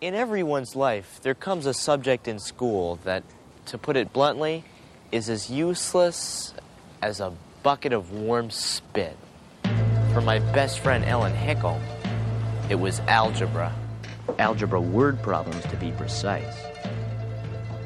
In everyone's life, there comes a subject in school that, to put it bluntly, is as useless as a bucket of warm spit. For my best friend Ellen Hickle, it was algebra. Algebra word problems, to be precise.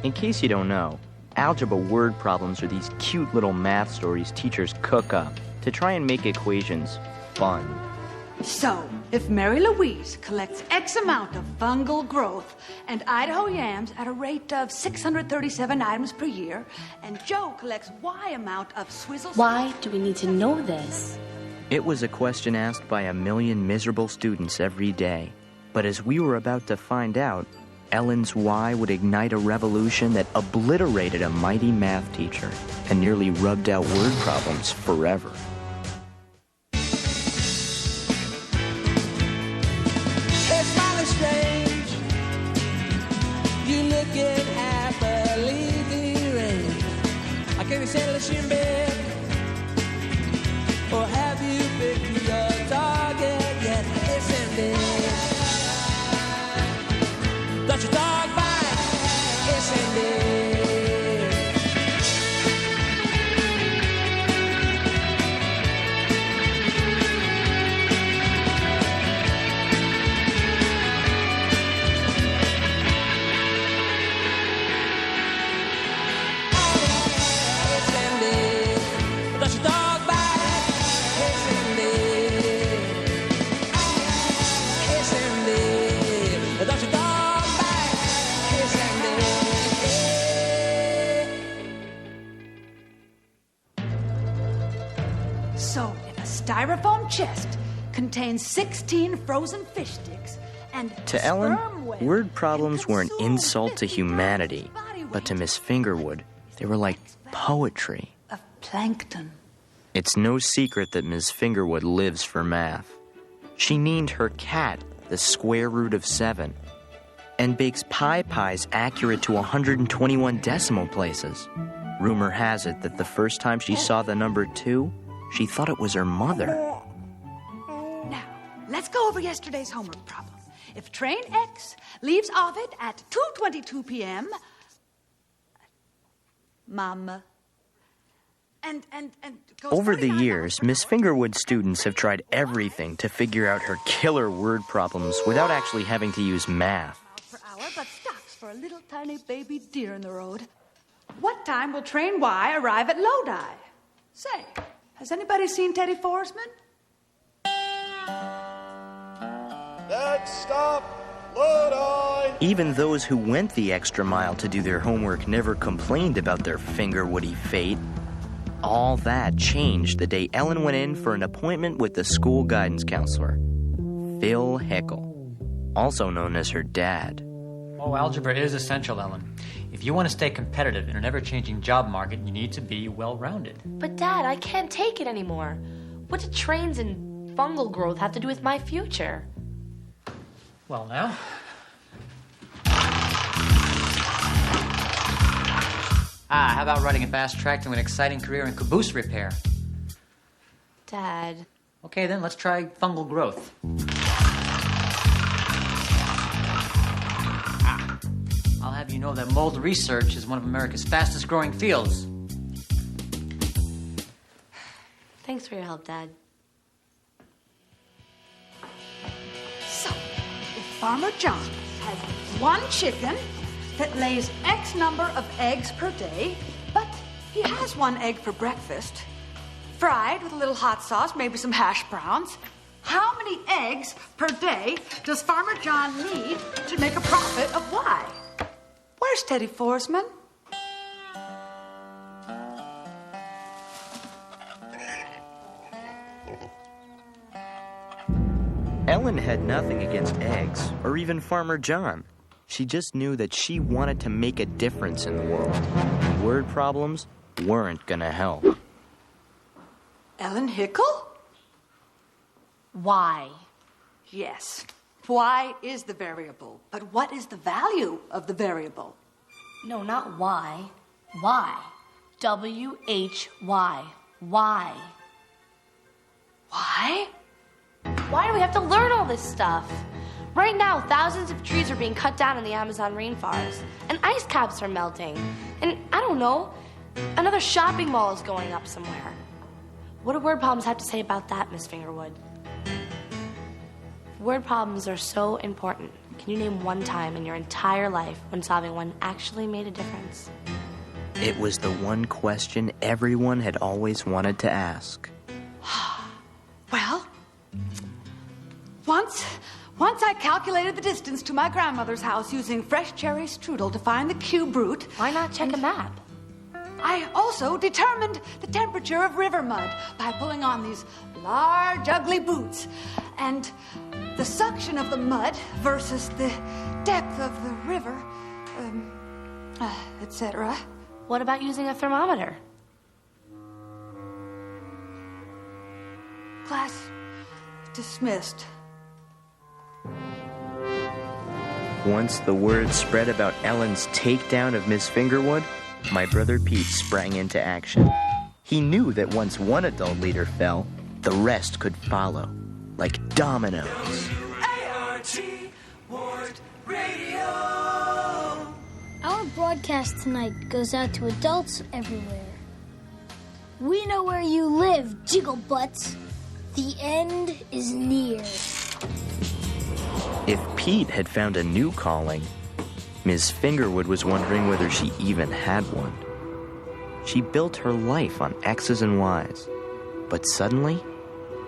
In case you don't know, algebra word problems are these cute little math stories teachers cook up to try and make equations fun. So, if Mary Louise collects X amount of fungal growth and Idaho yams at a rate of 637 items per year, and Joe collects Y amount of swizzles... Why do we need to know this? It was a question asked by a million miserable students every day. But as we were about to find out, Ellen's why would ignite a revolution that obliterated a mighty math teacher and nearly rubbed out word problems forever. In bed, or have you picked your target yet? Listen, dear. Does your dog bite? Listen, dear. So, if a styrofoam chest contains 16 frozen fish sticks and... To Ellen, word problems were an insult to humanity, but to Miss Fingerwood, they were like poetry. Of plankton. It's no secret that Miss Fingerwood lives for math. She named her cat the square root of 7 and bakes pies accurate to 121 decimal places. Rumor has it that the first time she saw the number 2, she thought it was her mother. Now, let's go over yesterday's homework problem. If train X leaves Ovid at 2:22 p.m., Mama, and goes Over the 49 years, Miss Fingerwood students have tried everything to figure out her killer word problems without actually having to use math. miles per hour, but stops for a little tiny baby deer in the road. What time will train Y arrive at Lodi? Say, has anybody seen Teddy Forsman? Next stop, Lodi! Even those who went the extra mile to do their homework never complained about their Fingerwoody fate. All that changed the day Ellen went in for an appointment with the school guidance counselor, Phil Hickle, also known as her dad. Oh, algebra is essential, Ellen. If you want to stay competitive in an ever-changing job market, you need to be well-rounded. But, Dad, I can't take it anymore. What do trains and fungal growth have to do with my future? Well, now... how about writing a fast track to an exciting career in caboose repair? Dad. Okay, then, let's try fungal growth. I'll have you know that mold research is one of America's fastest growing fields. Thanks for your help, Dad. So, if Farmer John has one chicken that lays X number of eggs per day, but he has one egg for breakfast, fried with a little hot sauce, maybe some hash browns, how many eggs per day does Farmer John need to make a profit of Y? Where's Teddy Forsman? Ellen had nothing against eggs or even Farmer John. She just knew that she wanted to make a difference in the world. And word problems weren't gonna help. Ellen Hickle? Why? Yes. Y is the variable, but what is the value of the variable? No, not why. Why? W-H-Y. Why? Why? Why do we have to learn all this stuff? Right now, thousands of trees are being cut down in the Amazon rainforest, and ice caps are melting. And I don't know, another shopping mall is going up somewhere. What do word problems have to say about that, Miss Fingerwood? Word problems are so important. Can you name one time in your entire life when solving one actually made a difference? It was the one question everyone had always wanted to ask. Well, once I calculated the distance to my grandmother's house using fresh cherry strudel to find the cube root. Why not check a map? I also determined the temperature of river mud by pulling on these large, ugly boots. And the suction of the mud versus the depth of the river, etc. What about using a thermometer? Class dismissed. Once the word spread about Ellen's takedown of Miss Fingerwood, my brother Pete sprang into action. He knew that once one adult leader fell, the rest could follow, like dominoes. ART Ward Radio. Our broadcast tonight goes out to adults everywhere. We know where you live, Jigglebutts. The end is near. If Pete had found a new calling, Miss Fingerwood was wondering whether she even had one. She built her life on X's and Y's, but suddenly,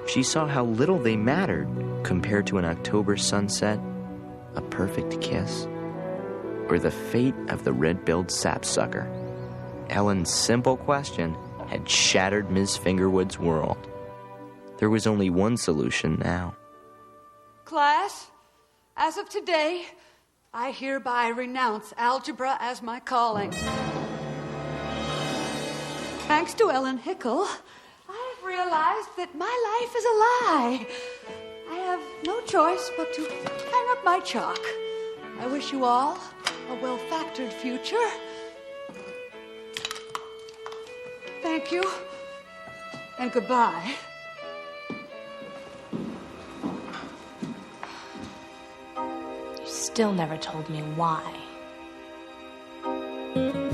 she saw how little they mattered compared to an October sunset, a perfect kiss, or the fate of the red-billed sapsucker. Ellen's simple question had shattered Miss Fingerwood's world. There was only one solution now. Class, as of today, I hereby renounce algebra as my calling. Thanks to Ellen Hickle, I've realized that my life is a lie. I have no choice but to hang up my chalk. I wish you all a well-factored future. Thank you, and goodbye. You still never told me why.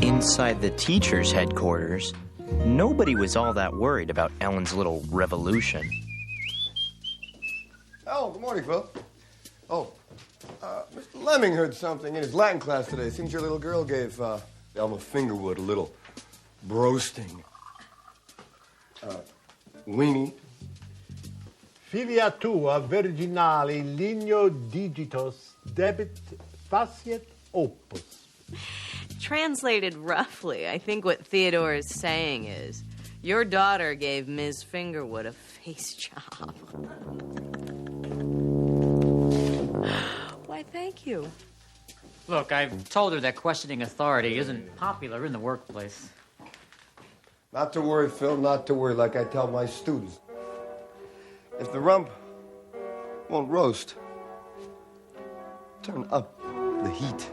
Inside the teacher's headquarters, nobody was all that worried about Ellen's little revolution. Oh, good morning, Phil. Oh, Mr. Lemming heard something in his Latin class today. Seems your little girl gave Elma Fingerwood a little broasting. Weenie. Filia tua virginale in ligno digitos debit faciet opus. Translated roughly, I think what Theodore is saying is, your daughter gave Ms. Fingerwood a face job. Why, thank you. Look, I've told her that questioning authority isn't popular in the workplace. Not to worry, Phil, not to worry, like I tell my students. If the rump won't roast, turn up the heat.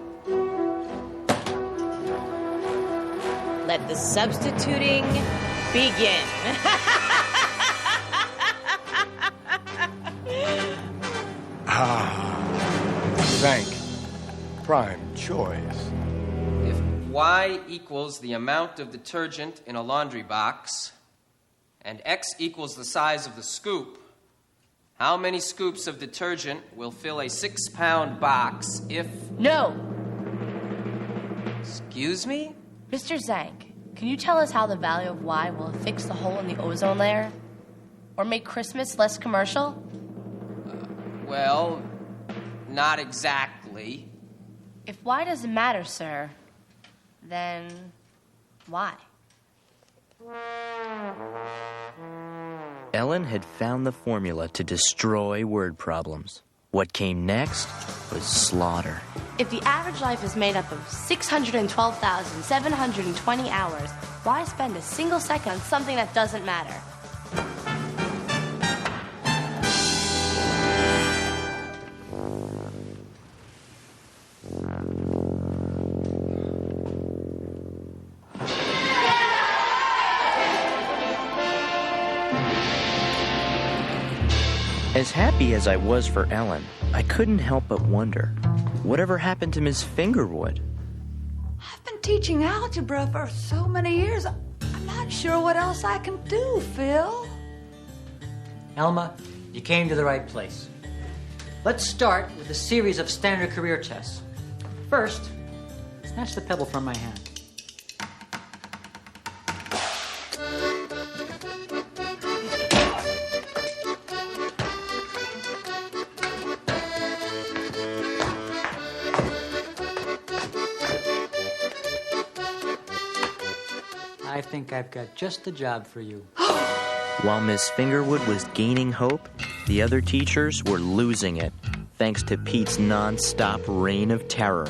Let the substituting begin. Thank prime choice. If Y equals the amount of detergent in a laundry box, and X equals the size of the scoop, how many scoops of detergent will fill a 6-pound box if... No! Excuse me? Mr. Zank, can you tell us how the value of Y will fix the hole in the ozone layer? Or make Christmas less commercial? Well, not exactly. If Y doesn't matter, sir, then why? Ellen had found the formula to destroy word problems. What came next was slaughter. If the average life is made up of 612,720 hours, why spend a single second on something that doesn't matter? As happy as I was for Ellen, I couldn't help but wonder, whatever happened to Miss Fingerwood? I've been teaching algebra for so many years. I'm not sure what else I can do, Phil. Elma, you came to the right place. Let's start with a series of standard career tests. First, snatch the pebble from my hand. I think I've got just the job for you. While Miss Fingerwood was gaining hope, the other teachers were losing it, thanks to Pete's non-stop reign of terror.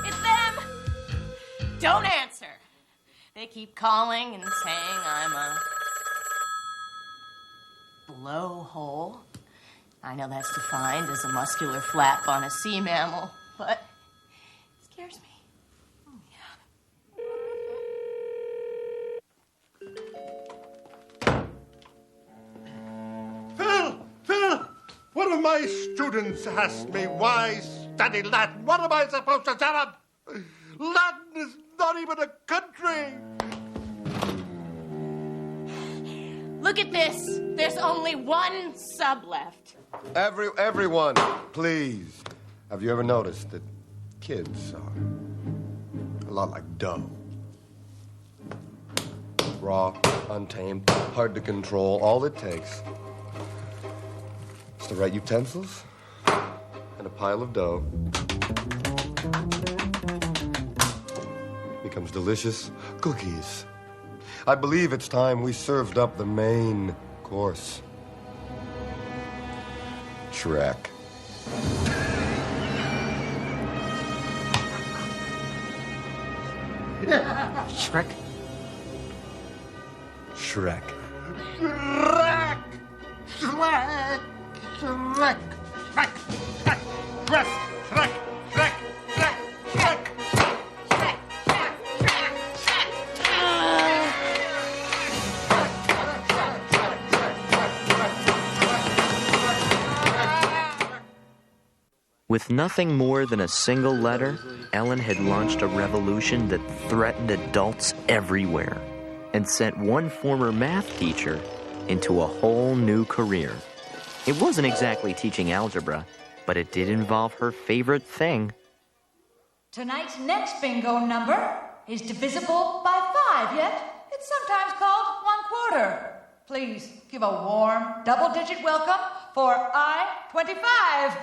It's them! Don't answer. They keep calling and saying I'm a blowhole. I know that's defined as a muscular flap on a sea mammal, but it scares me. Phil! One of my students asked me why study Latin. What am I supposed to tell him? Latin is not even a country. Look at this. There's only one sub left. Everyone, please. Have you ever noticed that kids are a lot like dough? Raw, untamed, hard to control. All it takes is the right utensils and a pile of dough. Becomes delicious cookies. I believe it's time we served up the main course. Shrek. Shrek? Shrek. Shrek! Shrek! Shrek! Shrek! Shrek! Shrek! Shrek! Shrek! Shrek! With nothing more than a single letter, Ellen had launched a revolution that threatened adults everywhere and sent one former math teacher into a whole new career. It wasn't exactly teaching algebra, but it did involve her favorite thing. Tonight's next bingo number is divisible by 5, yet it's sometimes called 1/4. Please give a warm, double-digit welcome for I-25.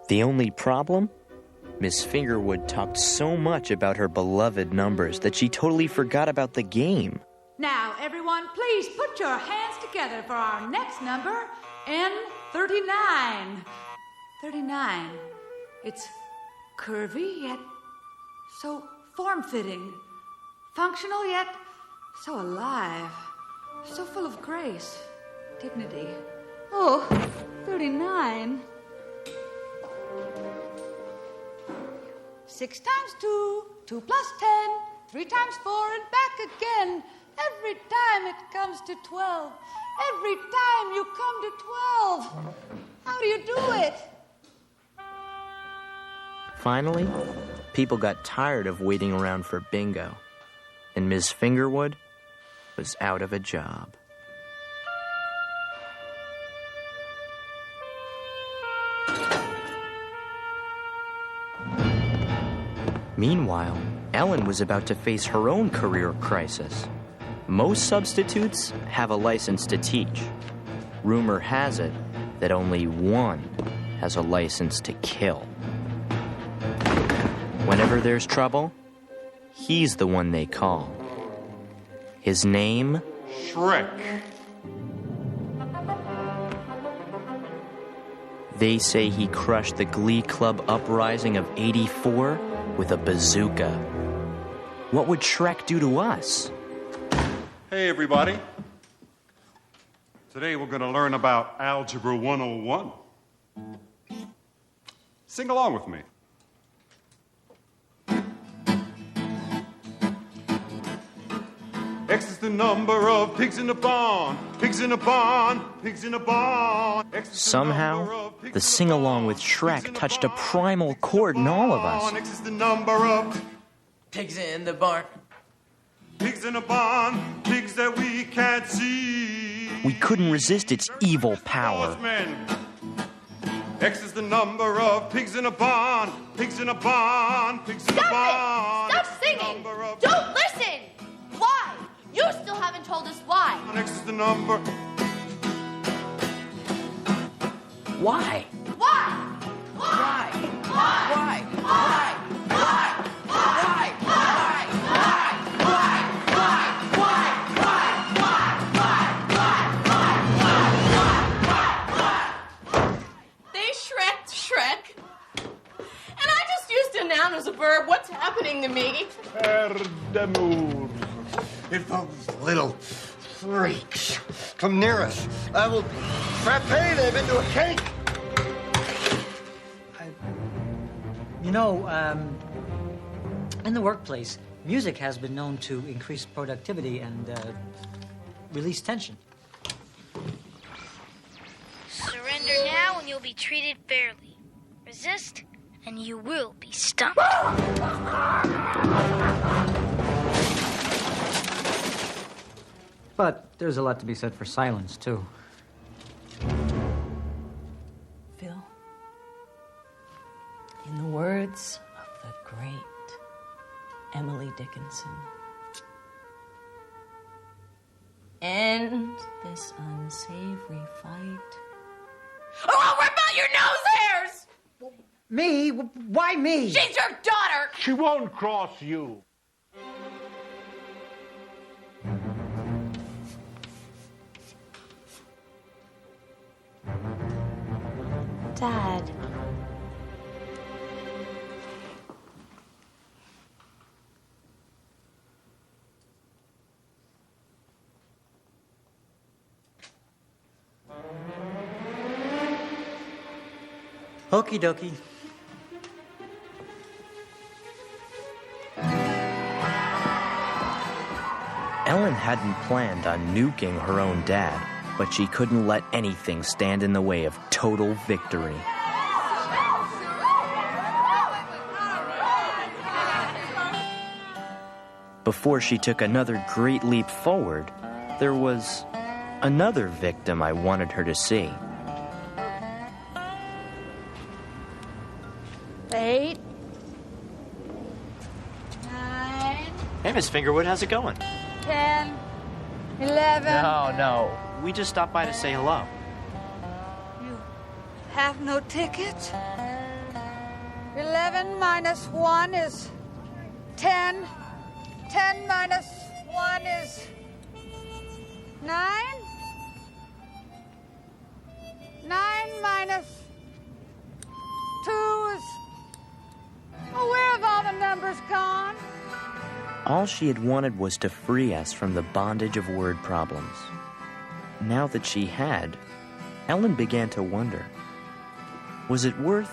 The only problem? Miss Fingerwood talked so much about her beloved numbers that she totally forgot about the game. Now, everyone, please put your hands together for our next number, N39. 39. It's curvy, yet so form-fitting. Functional, yet so alive. So full of grace, dignity. Oh, 39. 6 times 2, 2 plus 10, 3 times 4, and back again. Every time it comes to 12. Every time you come to 12. How do you do it? Finally, people got tired of waiting around for bingo, and Miss Fingerwood was out of a job. Meanwhile, Ellen was about to face her own career crisis. Most substitutes have a license to teach. Rumor has it that only one has a license to kill. Whenever there's trouble, he's the one they call. His name? Shrek. They say he crushed the Glee Club uprising of '84 with a bazooka. What would Shrek do to us? Hey, everybody. Today we're going to learn about Algebra 101. Sing along with me. X is the number of pigs in a barn. Pigs in a barn. Pigs in a barn. Somehow, the sing-along with Shrek touched a primal chord in all of us. X is the number of Pigs in the barn. pigs in a barn. Pigs that we can't see. We couldn't resist its evil power. Horsemen. X is the number of pigs in a barn. Pigs in a barn. Pigs in a barn. Stop singing! Don't listen! Why? You still haven't told us why. X is the number. Why? Why? Why? Why? Why? They shreked Shrek. And I just used a noun as a verb. What's happening to me? Perdemur. If those little freaks come near us, I will frappe them into a cake. You know, in the workplace, music has been known to increase productivity and release tension. Surrender now and you'll be treated fairly. Resist and you will be stumped. But there's a lot to be said for silence, too. Phil, in the words of the great Emily Dickinson, end this unsavory fight. Or I'll rip out your nose hairs! Me? Why me? She's your daughter! She won't cross you. Dad. Okie dokie. Ellen hadn't planned on nuking her own dad, but she couldn't let anything stand in the way of total victory. Before she took another great leap forward, there was another victim I wanted her to see. 8, 9, Hey, Miss Fingerwood, how's it going? 10, 11. No. We just stopped by to say hello. You have no ticket? 11 minus 1 is 10. 10 minus 1 is 9. 9 minus 2 is... Oh, where have all the numbers gone? All she had wanted was to free us from the bondage of word problems. Now that she had, Ellen began to wonder, was it worth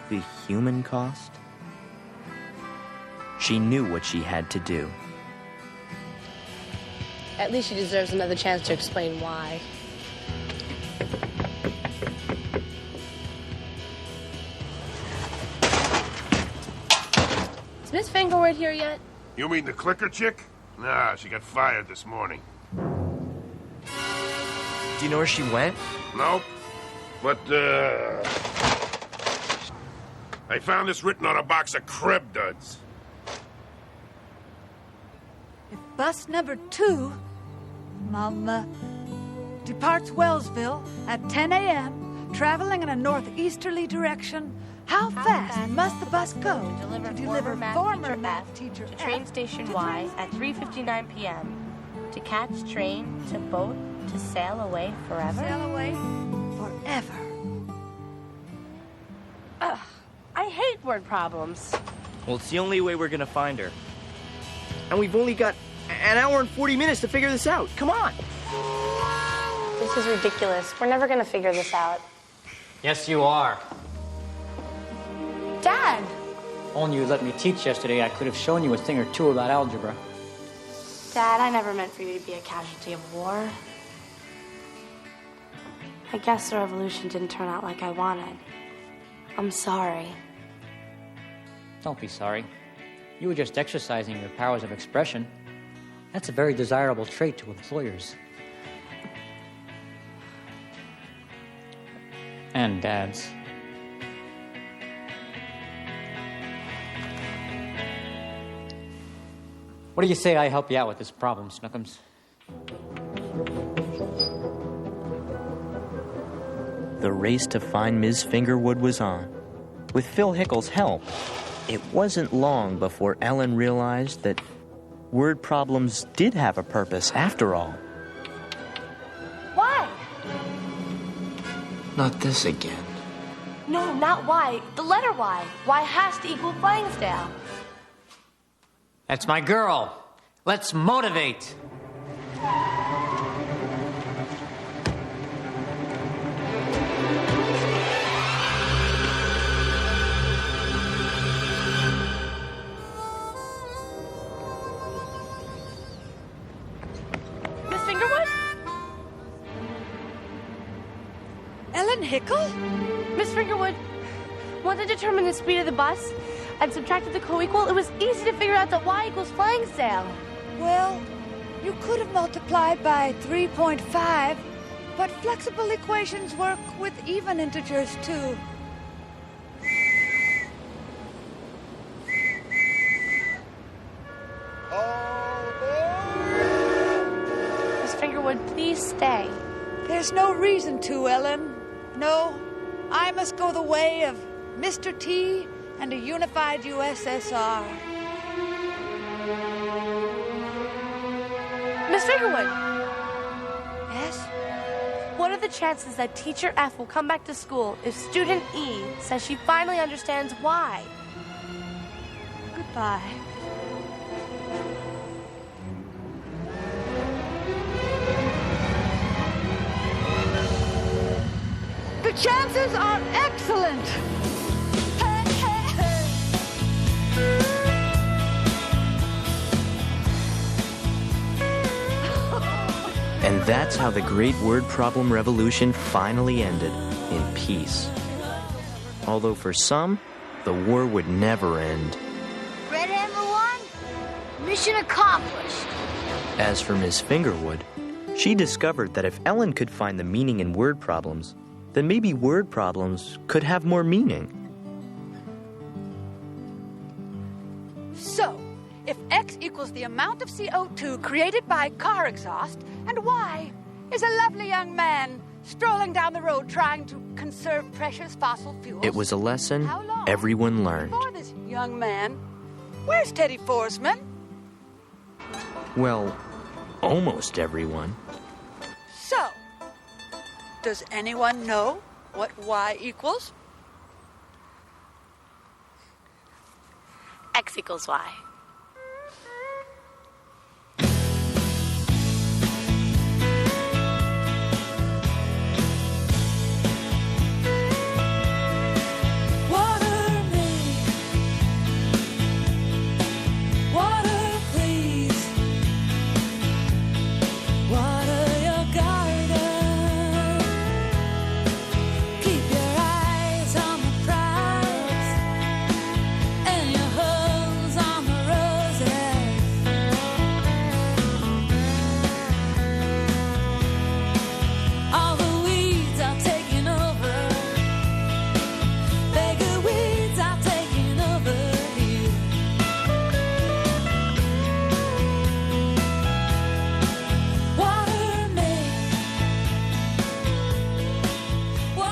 the human cost? She knew what she had to do. At least she deserves another chance to explain why. Is Miss Fingerwood here yet? You mean the clicker chick? Nah, she got fired this morning. Do you know where she went? Nope. But, I found this written on a box of crib duds. If bus number 2, departs Wellsville at 10 a.m., traveling in a northeasterly direction, how fast must the bus go to deliver former math teacher to train station Y at 3:59 p.m. to catch train to boat to sail away forever? Sail away forever. Ugh, I hate word problems. Well, it's the only way we're gonna find her. And we've only got an hour and 40 minutes to figure this out. Come on. This is ridiculous. We're never gonna figure this out. Yes, you are. Dad! Only you let me teach yesterday, I could have shown you a thing or two about algebra. Dad, I never meant for you to be a casualty of war. I guess the revolution didn't turn out like I wanted. I'm sorry. Don't be sorry. You were just exercising your powers of expression. That's a very desirable trait to employers. And dads. What do you say I help you out with this problem, Snookums? The race to find Ms. Fingerwood was on. With Phil Hickle's help, it wasn't long before Ellen realized that word problems did have a purpose after all. Why? Not this again. No, not why. The letter Y. Y has to equal Flangsdale. That's my girl. Let's motivate. Miss Fingerwood? Ellen Hickle? Miss Fingerwood, want to determine the speed of the bus and subtracted the co-equal? It was easy to figure out that Y equals Flangsdale. Well, you could have multiplied by 3.5, but flexible equations work with even integers, too. Miss Fingerwood, please stay. There's no reason to, Ellen. No, I must go the way of Mr. T and a unified USSR. Miss Fingerwood! Yes? What are the chances that Teacher F will come back to school if Student E says she finally understands why? Goodbye. The chances are excellent. And that's how the great word problem revolution finally ended, in peace. Although for some, the war would never end. Red Hammer 1, mission accomplished. As for Miss Fingerwood, she discovered that if Ellen could find the meaning in word problems, then maybe word problems could have more meaning. So, if X equals the amount of CO2 created by car exhaust, and Y is a lovely young man strolling down the road trying to conserve precious fossil fuels. It was a lesson How long everyone learned. For this young man, where's Teddy Forsman? Well, almost everyone. So, does anyone know what Y equals? X equals Y.